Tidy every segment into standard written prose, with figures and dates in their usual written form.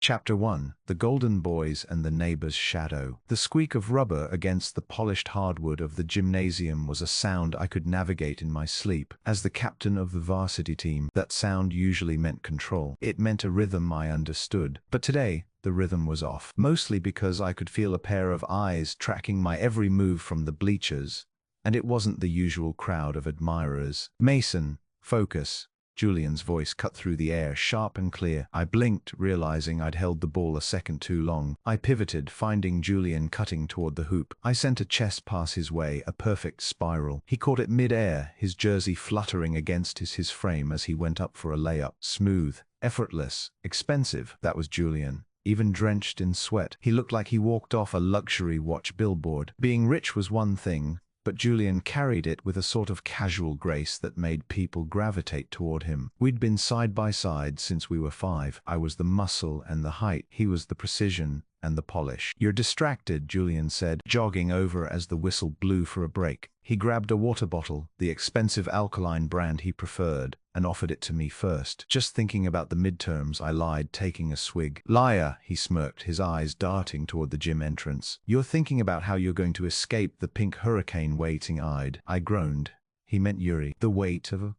Chapter 1. The Golden Boys and the Neighbor's Shadow. The squeak of rubber against the polished hardwood of the gymnasium was a sound I could navigate in my sleep. As the captain of the varsity team, that sound usually meant control. It meant a rhythm I understood. But today, the rhythm was off. Mostly because I could feel a pair of eyes tracking my every move from the bleachers. And it wasn't the usual crowd of admirers. "Mason, focus." Julian's voice cut through the air, sharp and clear. I blinked, realizing I'd held the ball a second too long. I pivoted, finding Julian cutting toward the hoop. I sent a chest pass his way, a perfect spiral. He caught it mid-air, his jersey fluttering against his frame as he went up for a layup. Smooth, effortless, expensive. That was Julian. Even drenched in sweat, he looked like he walked off a luxury watch billboard. Being rich was one thing, but Julian carried it with a sort of casual grace that made people gravitate toward him. We'd been side by side since we were 5. I was the muscle and the height. He was the precision and the polish. "You're distracted," Julian said, jogging over as the whistle blew for a break. He grabbed a water bottle, the expensive alkaline brand he preferred, and offered it to me first. "Just thinking about the midterms," I lied, taking a swig. "Liar," he smirked, his eyes darting toward the gym entrance. "You're thinking about how you're going to escape the pink hurricane waiting-eyed." I groaned. He meant Yuri. The weight of a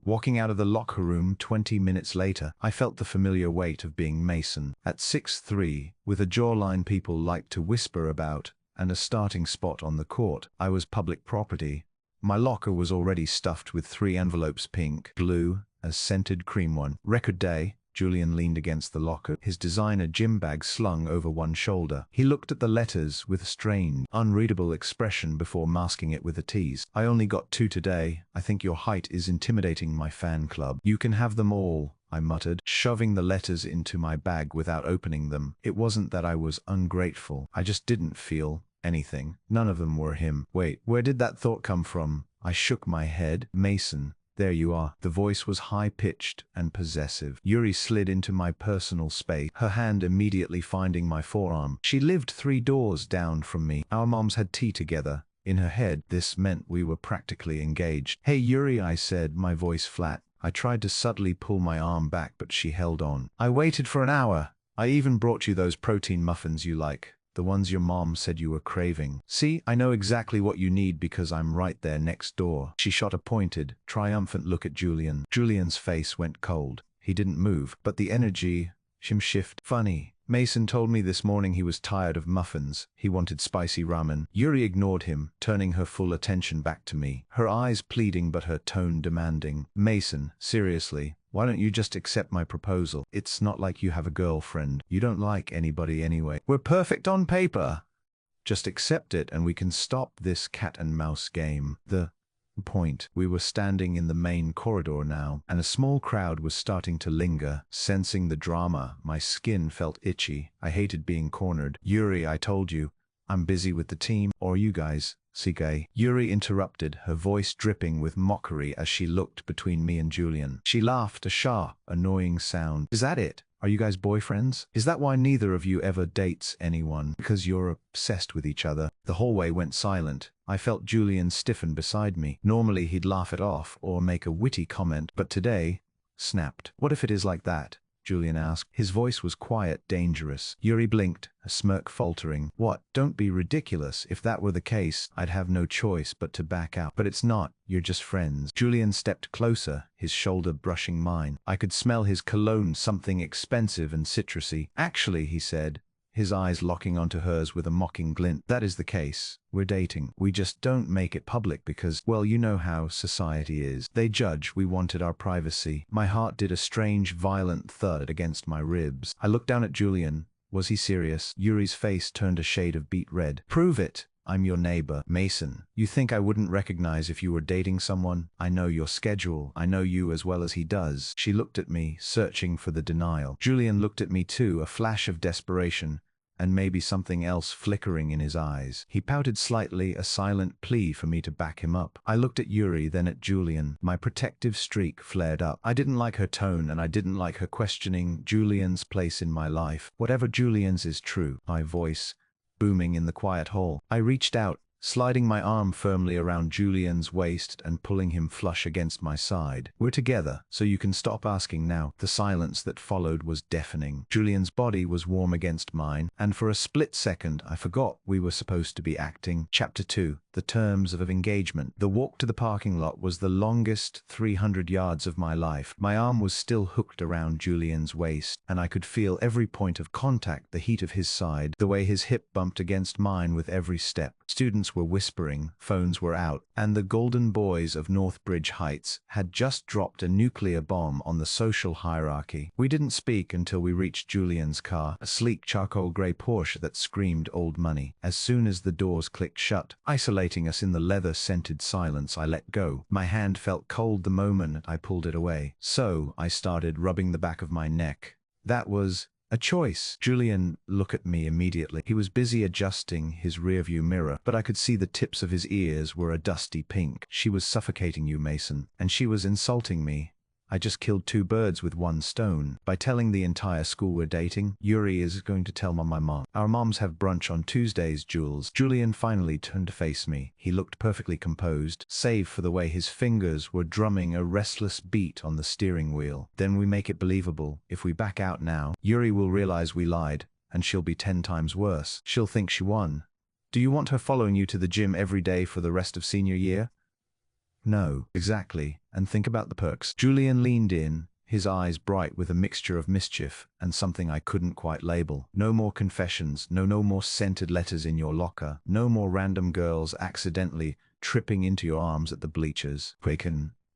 Walking out of the locker room 20 minutes later, I felt the familiar weight of being Mason. At 6'3", with a jawline people liked to whisper about, and a starting spot on the court, I was public property. My locker was already stuffed with 3 envelopes, pink, blue, a scented cream one. Record day. Julian leaned against the locker, his designer gym bag slung over one shoulder. He looked at the letters with a strange, unreadable expression before masking it with a tease. "I only got 2 today. I think your height is intimidating my fan club." "You can have them all," I muttered, shoving the letters into my bag without opening them. It wasn't that I was ungrateful. I just didn't feel anything. None of them were him. Wait, where did that thought come from? I shook my head. "Mason. There you are." The voice was high-pitched and possessive. Yuri slid into my personal space, her hand immediately finding my forearm. She lived 3 doors down from me. Our moms had tea together. In her head, this meant we were practically engaged. "Hey Yuri," I said, my voice flat. I tried to subtly pull my arm back, but she held on. "I waited for an hour. I even brought you those protein muffins you like. The ones your mom said you were craving. See, I know exactly what you need because I'm right there next door." She shot a pointed, triumphant look at Julian. Julian's face went cold. He didn't move, but the energy shift. "Funny. Mason told me this morning he was tired of muffins. He wanted spicy ramen." Yuri ignored him, turning her full attention back to me, her eyes pleading but her tone demanding. "Mason, seriously. Why don't you just accept my proposal? It's not like you have a girlfriend. You don't like anybody anyway. We're perfect on paper. Just accept it and we can stop this cat-and-mouse game." The point. We were standing in the main corridor now, and a small crowd was starting to linger. Sensing the drama, my skin felt itchy. I hated being cornered. "Yuri, I told you, I'm busy with the team. Or you guys. CK. Yuri interrupted, her voice dripping with mockery as she looked between me and Julian. She laughed, a sharp, annoying sound. "Is that it? Are you guys boyfriends? Is that why neither of you ever dates anyone? Because you're obsessed with each other?" The hallway went silent. I felt Julian stiffen beside me. Normally he'd laugh it off or make a witty comment, but today, snapped. "What if it is like that?" Julian asked. His voice was quiet, dangerous. Yuri blinked, a smirk faltering. "What? Don't be ridiculous. If that were the case, I'd have no choice but to back out. But it's not. You're just friends." Julian stepped closer, his shoulder brushing mine. I could smell his cologne, something expensive and citrusy. "Actually," he said, his eyes locking onto hers with a mocking glint, "that is the case. We're dating. We just don't make it public because, well, you know how society is. They judge. We wanted our privacy." My heart did a strange, violent thud against my ribs. I looked down at Julian. Was he serious? Yuri's face turned a shade of beet red. "Prove it. I'm your neighbor." "Mason, you think I wouldn't recognize if you were dating someone? I know your schedule. I know you as well as he does." She looked at me, searching for the denial. Julian looked at me too, a flash of desperation, and maybe something else flickering in his eyes. He pouted slightly, a silent plea for me to back him up. I looked at Yuri, then at Julian. My protective streak flared up. I didn't like her tone, and I didn't like her questioning Julian's place in my life. Whatever Julian's is true. My voice booming in the quiet hall. I reached out, sliding my arm firmly around Julian's waist and pulling him flush against my side. "We're together, so you can stop asking now." The silence that followed was deafening. Julian's body was warm against mine, and for a split second I forgot we were supposed to be acting. Chapter 2. The Terms of Engagement. The walk to the parking lot was the longest 300 yards of my life. My arm was still hooked around Julian's waist, and I could feel every point of contact, the heat of his side, the way his hip bumped against mine with every step. Students were whispering, phones were out, and the golden boys of Northbridge Heights had just dropped a nuclear bomb on the social hierarchy. We didn't speak until we reached Julian's car, a sleek charcoal grey Porsche that screamed old money. As soon as the doors clicked shut, isolating us in the leather-scented silence, I let go. My hand felt cold the moment I pulled it away. So I started rubbing the back of my neck. That was a choice. Julian looked at me immediately. He was busy adjusting his rearview mirror, but I could see the tips of his ears were a dusty pink. "She was suffocating you, Mason, and she was insulting me. I just killed two birds with one stone. By telling the entire school we're dating, Yuri is going to tell my mom. Our moms have brunch on Tuesdays, Jules." Julian finally turned to face me. He looked perfectly composed, save for the way his fingers were drumming a restless beat on the steering wheel. "Then we make it believable. If we back out now, Yuri will realize we lied, and she'll be 10 times worse. She'll think she won. Do you want her following you to the gym every day for the rest of senior year?" "No, exactly, and think about the perks." Julian leaned in, his eyes bright with a mixture of mischief and something I couldn't quite label. "No more confessions, no more scented letters in your locker, no more random girls accidentally tripping into your arms at the bleachers.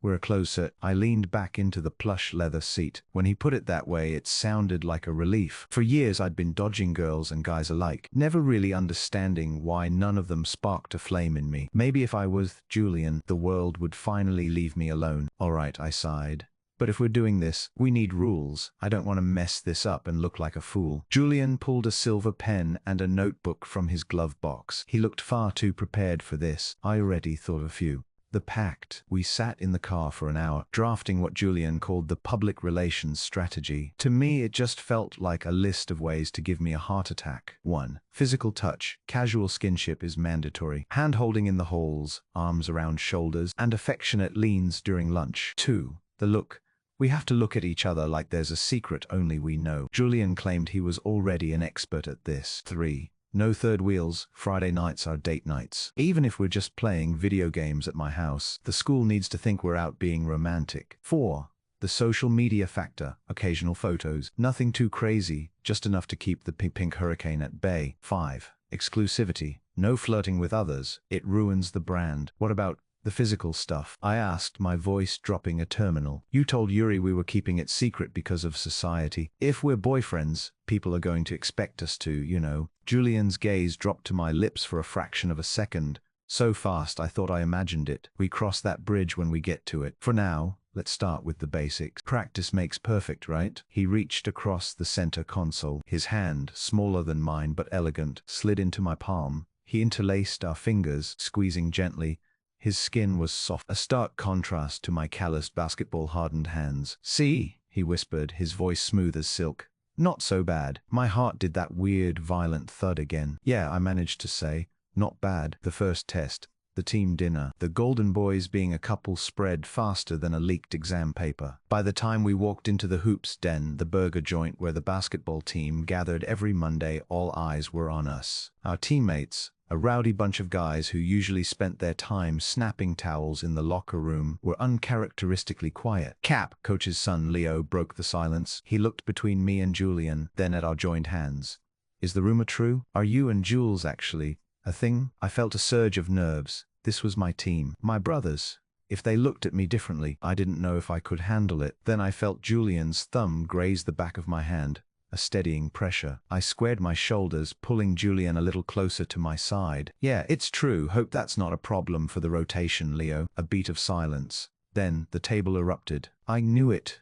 We're a closed set." I leaned back into the plush leather seat. When he put it that way, it sounded like a relief. For years I'd been dodging girls and guys alike, never really understanding why none of them sparked a flame in me. Maybe if I was Julian, the world would finally leave me alone. "All right," I sighed. "But if we're doing this, we need rules. I don't want to mess this up and look like a fool." Julian pulled a silver pen and a notebook from his glove box. He looked far too prepared for this. I already thought a few. The pact. We sat in the car for an hour, drafting what Julian called the public relations strategy. To me, it just felt like a list of ways to give me a heart attack. 1. Physical touch. Casual skinship is mandatory. Hand-holding in the halls, arms around shoulders, and affectionate leans during lunch. 2. The look. We have to look at each other like there's a secret only we know. Julian claimed he was already an expert at this. 3. No third wheels. Friday nights are date nights. Even if we're just playing video games at my house, the school needs to think we're out being romantic. 4. The social media factor. Occasional photos. Nothing too crazy, just enough to keep the pink hurricane at bay. 5. Exclusivity. No flirting with others. It ruins the brand. What about the physical stuff? I asked, my voice dropping a terminal. "You told Yuri we were keeping it secret because of society. If we're boyfriends, people are going to expect us to, you know." Julian's gaze dropped to my lips for a fraction of a second. So fast I thought I imagined it. "We cross that bridge when we get to it. For now, let's start with the basics. Practice makes perfect, right?" He reached across the center console. His hand, smaller than mine but elegant, slid into my palm. He interlaced our fingers, squeezing gently. His skin was soft, a stark contrast to my calloused basketball-hardened hands. "See?" he whispered, his voice smooth as silk. "Not so bad." My heart did that weird, violent thud again. "Yeah," I managed to say. "Not bad." The first test. The team dinner. The Golden Boys being a couple spread faster than a leaked exam paper. By the time we walked into the Hoops Den, the burger joint where the basketball team gathered every Monday, all eyes were on us. Our teammates, a rowdy bunch of guys who usually spent their time snapping towels in the locker room, were uncharacteristically quiet. Cap, coach's son Leo, broke the silence. He looked between me and Julian, then at our joined hands. "Is the rumor true? Are you and Jules actually a thing?" I felt a surge of nerves. This was my team, my brothers. If they looked at me differently, I didn't know if I could handle it. Then I felt Julian's thumb graze the back of my hand. A steadying pressure. I squared my shoulders, pulling Julian a little closer to my side. "Yeah, it's true. Hope that's not a problem for the rotation, Leo." A beat of silence. Then the table erupted. "I knew it."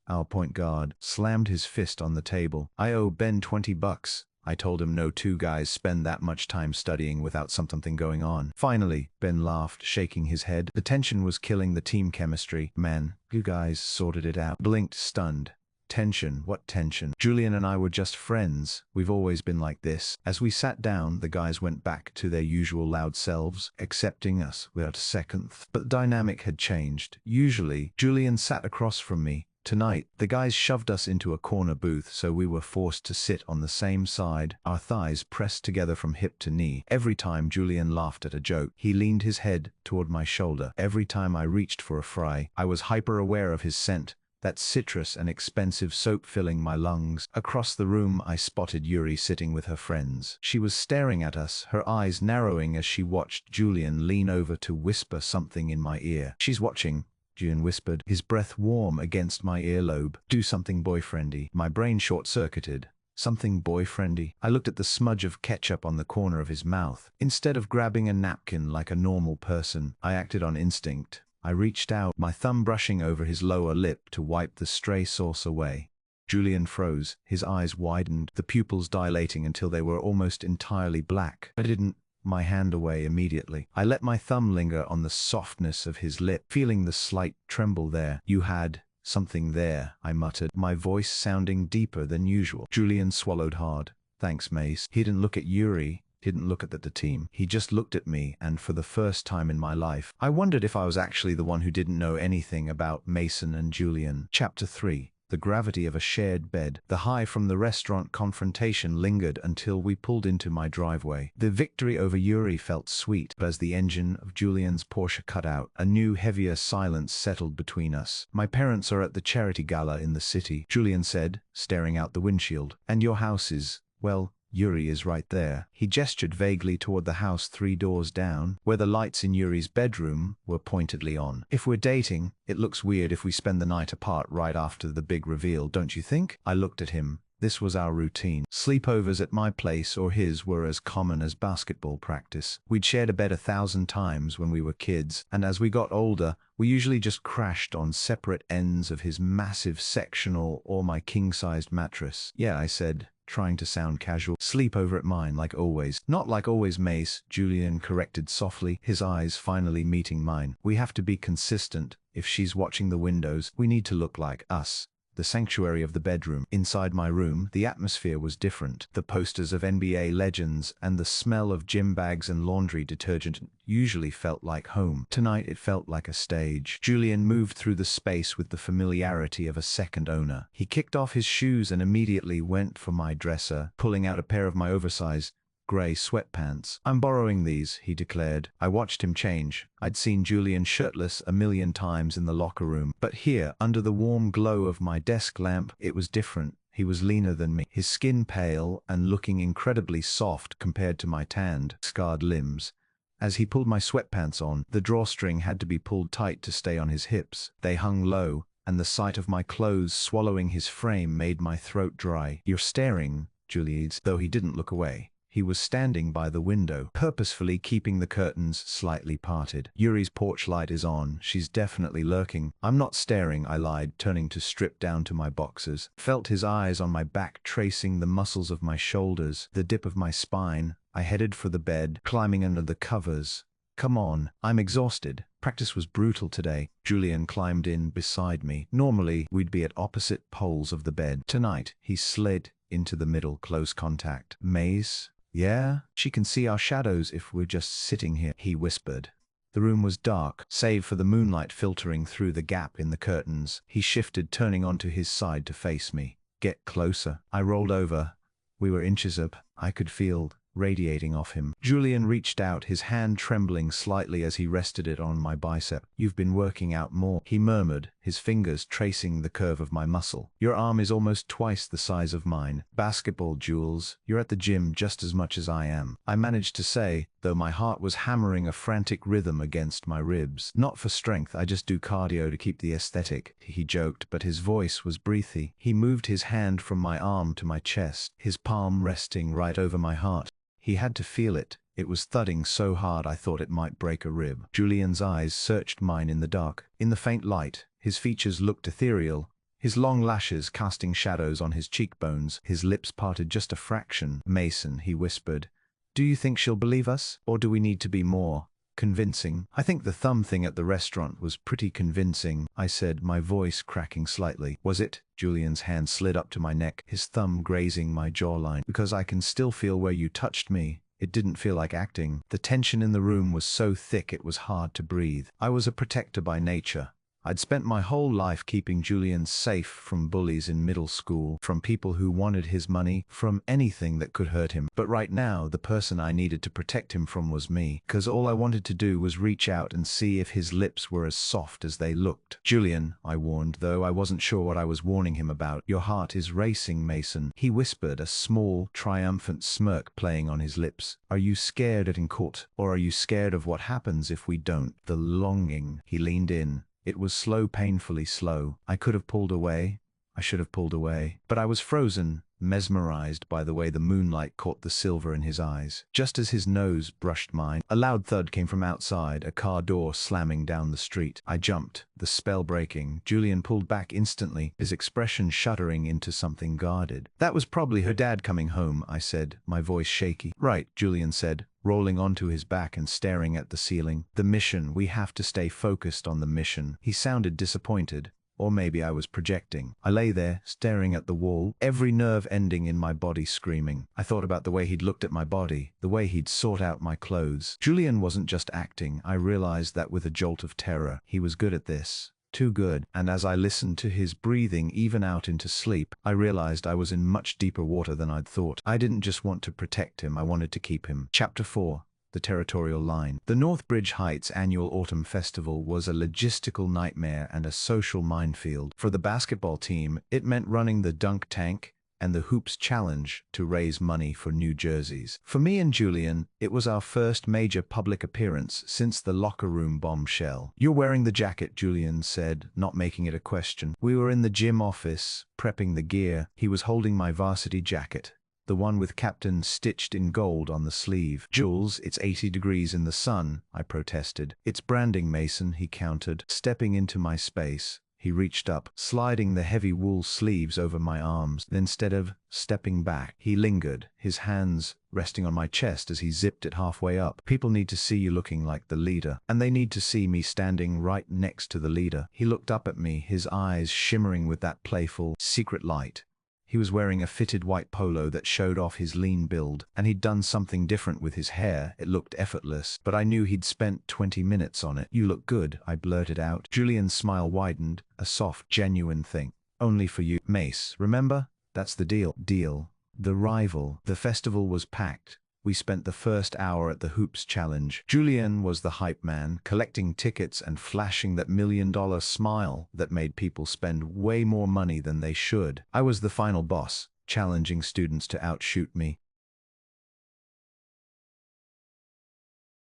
Our point guard slammed his fist on the table. "I owe Ben $20. I told him no two guys spend that much time studying without something going on." Finally, Ben laughed, shaking his head. The tension was killing the team chemistry. "Man, you guys sorted it out." Blinked, stunned. Tension, what tension? Julian and I were just friends. We've always been like this. As we sat down, the guys went back to their usual loud selves, accepting us without a second. But the dynamic had changed. Usually, Julian sat across from me. Tonight, the guys shoved us into a corner booth, so we were forced to sit on the same side, our thighs pressed together from hip to knee. Every time Julian laughed at a joke, he leaned his head toward my shoulder. Every time I reached for a fry, I was hyper-aware of his scent, that citrus and expensive soap filling my lungs. Across the room, I spotted Yuri sitting with her friends. She was staring at us, her eyes narrowing as she watched Julian lean over to whisper something in my ear. "She's watching," Julian whispered, his breath warm against my earlobe. "Do something boyfriendy." My brain short-circuited. Something boyfriendy? I looked at the smudge of ketchup on the corner of his mouth. Instead of grabbing a napkin like a normal person, I acted on instinct. I reached out, my thumb brushing over his lower lip to wipe the stray sauce away. Julian froze, his eyes widened, the pupils dilating until they were almost entirely black. I didn't my hand away immediately. I let my thumb linger on the softness of his lip, feeling the slight tremble there. "You had something there," I muttered, my voice sounding deeper than usual. Julian swallowed hard. "Thanks, Mace." He didn't look at Yuri. Didn't look at the team. He just looked at me, and for the first time in my life, I wondered if I was actually the one who didn't know anything about Mason and Julian. Chapter 3. The gravity of a shared bed. The high from the restaurant confrontation lingered until we pulled into my driveway. The victory over Yuri felt sweet, but as the engine of Julian's Porsche cut out, a new, heavier silence settled between us. "My parents are at the charity gala in the city," Julian said, staring out the windshield. "And your house is, well, Yuri is right there." He gestured vaguely toward the house 3 doors down, where the lights in Yuri's bedroom were pointedly on. "If we're dating, it looks weird if we spend the night apart right after the big reveal, don't you think?" I looked at him. This was our routine. Sleepovers at my place or his were as common as basketball practice. We'd shared a bed 1,000 times when we were kids, and as we got older, we usually just crashed on separate ends of his massive sectional or my king-sized mattress. "Yeah," I said, trying to sound casual. "Sleep over at mine, like always." "Not like always, Mace," Julian corrected softly, his eyes finally meeting mine. "We have to be consistent. If she's watching the windows, we need to look like us." The sanctuary of the bedroom. Inside my room, the atmosphere was different. The posters of NBA legends and the smell of gym bags and laundry detergent usually felt like home. Tonight it felt like a stage. Julian moved through the space with the familiarity of a second owner. He kicked off his shoes and immediately went for my dresser, pulling out a pair of my oversized gray sweatpants. "I'm borrowing these," he declared. I watched him change. I'd seen Julian shirtless 1,000,000 times in the locker room, but here, under the warm glow of my desk lamp, it was different. He was leaner than me, his skin pale and looking incredibly soft compared to my tanned, scarred limbs. As he pulled my sweatpants on, the drawstring had to be pulled tight to stay on his hips. They hung low, and the sight of my clothes swallowing his frame made my throat dry. "You're staring," Julian, though he didn't look away. He was standing by the window, purposefully keeping the curtains slightly parted. "Yuri's porch light is on. She's definitely lurking." "I'm not staring," I lied, turning to strip down to my boxers. Felt his eyes on my back tracing the muscles of my shoulders, the dip of my spine. I headed for the bed, climbing under the covers. "Come on, I'm exhausted. Practice was brutal today." Julian climbed in beside me. Normally, we'd be at opposite poles of the bed. Tonight, he slid into the middle, close contact. "Mace? Yeah? She can see our shadows if we're just sitting here," he whispered. The room was dark, save for the moonlight filtering through the gap in the curtains. He shifted, turning onto his side to face me. "Get closer." I rolled over. We were inches up. I could feel radiating off him. Julian reached out, his hand trembling slightly as he rested it on my bicep. "You've been working out more," he murmured, his fingers tracing the curve of my muscle. "Your arm is almost twice the size of mine." "Basketball, Jules. You're at the gym just as much as I am," I managed to say, though my heart was hammering a frantic rhythm against my ribs. "Not for strength, I just do cardio to keep the aesthetic," he joked, but his voice was breathy. He moved his hand from my arm to my chest, his palm resting right over my heart. He had to feel it. It was thudding so hard I thought it might break a rib. Julian's eyes searched mine in the dark. In the faint light, his features looked ethereal, his long lashes casting shadows on his cheekbones, his lips parted just a fraction. "Mason," he whispered, "do you think she'll believe us? Or do we need to be more Convincing. I think the thumb thing at the restaurant was pretty convincing, I said, my voice cracking slightly. Was it? Julian's hand slid up to my neck, his thumb grazing my jawline. Because I can still feel where you touched me. It didn't feel like acting. The tension in the room was so thick it was hard to breathe. I was a protector by nature. I'd spent my whole life keeping Julian safe from bullies in middle school, from people who wanted his money, from anything that could hurt him. But right now, the person I needed to protect him from was me, because all I wanted to do was reach out and see if his lips were as soft as they looked. Julian, I warned, though I wasn't sure what I was warning him about. Your heart is racing, Mason, he whispered, a small, triumphant smirk playing on his lips. Are you scared of getting caught, or are you scared of what happens if we don't? The longing. He leaned in. It was slow, painfully slow. I could have pulled away. I should have pulled away. But I was frozen, mesmerized by the way the moonlight caught the silver in his eyes. Just as his nose brushed mine, a loud thud came from outside, a car door slamming down the street. I jumped, the spell breaking. Julian pulled back instantly, his expression shuddering into something guarded. That was probably her dad coming home, I said, my voice shaky. Right, Julian said, rolling onto his back and staring at the ceiling. The mission, we have to stay focused on the mission. He sounded disappointed. Or maybe I was projecting. I lay there, staring at the wall, every nerve ending in my body screaming. I thought about the way he'd looked at my body, the way he'd sought out my clothes. Julian wasn't just acting. I realized that with a jolt of terror. He was good at this. Too good. And as I listened to his breathing even out into sleep, I realized I was in much deeper water than I'd thought. I didn't just want to protect him, I wanted to keep him. Chapter 4. The territorial line. The Northbridge Heights annual autumn festival was a logistical nightmare and a social minefield. For the basketball team, it meant running the dunk tank and the hoops challenge to raise money for new jerseys. For me and Julian, it was our first major public appearance since the locker room bombshell. You're wearing the jacket, Julian said, not making it a question. We were in the gym office, prepping the gear. He was holding my varsity jacket, the one with Captain stitched in gold on the sleeve. Jules, it's 80 degrees in the sun, I protested. It's branding, Mason, he countered. Stepping into my space, he reached up, sliding the heavy wool sleeves over my arms. Then instead of stepping back, he lingered, his hands resting on my chest as he zipped it halfway up. People need to see you looking like the leader, and they need to see me standing right next to the leader. He looked up at me, his eyes shimmering with that playful, secret light. He was wearing a fitted white polo that showed off his lean build, and he'd done something different with his hair. It looked effortless, but I knew he'd spent 20 minutes on it. You look good, I blurted out. Julian's smile widened, a soft, genuine thing. Only for you, Mace, remember? That's the deal. Deal. The rival. The festival was packed. We spent the first hour at the Hoops Challenge. Julian was the hype man, collecting tickets and flashing that $1 million smile that made people spend way more money than they should. I was the final boss, challenging students to outshoot me.